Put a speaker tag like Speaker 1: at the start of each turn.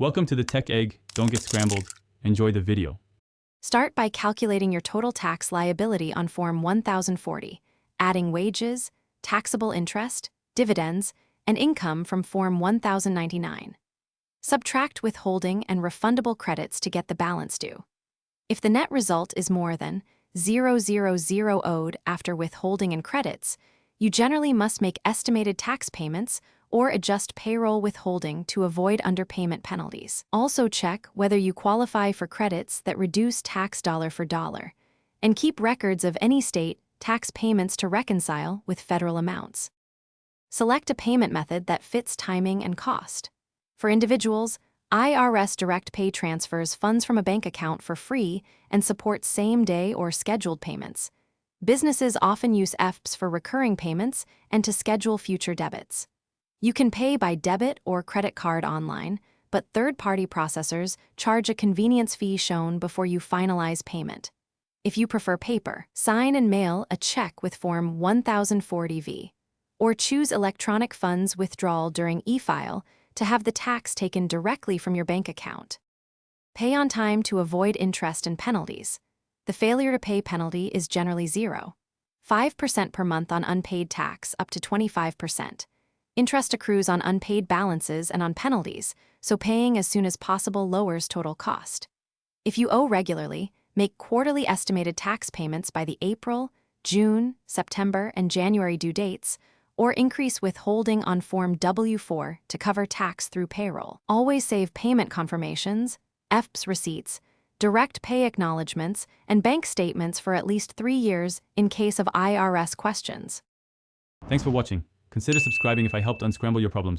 Speaker 1: Welcome to the Tech Egg. Don't get scrambled. Enjoy the video.
Speaker 2: Start by calculating your total tax liability on Form 1040, adding wages, taxable interest, dividends, and income from Form 1099. Subtract withholding and refundable credits to get the balance due. If the net result is more than 000 owed after withholding and credits, you generally must make estimated tax payments or adjust payroll withholding to avoid underpayment penalties. Also check whether you qualify for credits that reduce tax dollar for dollar, and keep records of any state tax payments to reconcile with federal amounts. Select a payment method that fits timing and cost. For individuals, IRS Direct Pay transfers funds from a bank account for free and supports same-day or scheduled payments. Businesses often use EFTPS for recurring payments and to schedule future debits. You can pay by debit or credit card online, but third-party processors charge a convenience fee shown before you finalize payment. If you prefer paper, sign and mail a check with Form 1040V, or choose electronic funds withdrawal during e-file to have the tax taken directly from your bank account. Pay on time to avoid interest and penalties. The failure to pay penalty is generally 0.5% per month on unpaid tax up to 25%. Interest accrues on unpaid balances and on penalties, so paying as soon as possible lowers total cost. If you owe regularly, make quarterly estimated tax payments by the April, June, September, and January due dates, or increase withholding on Form W-4 to cover tax through payroll. Always save payment confirmations, EFTPS receipts, direct pay acknowledgments, and bank statements for at least 3 years in case of IRS questions.
Speaker 1: Thanks for watching. Consider subscribing if I helped unscramble your problems.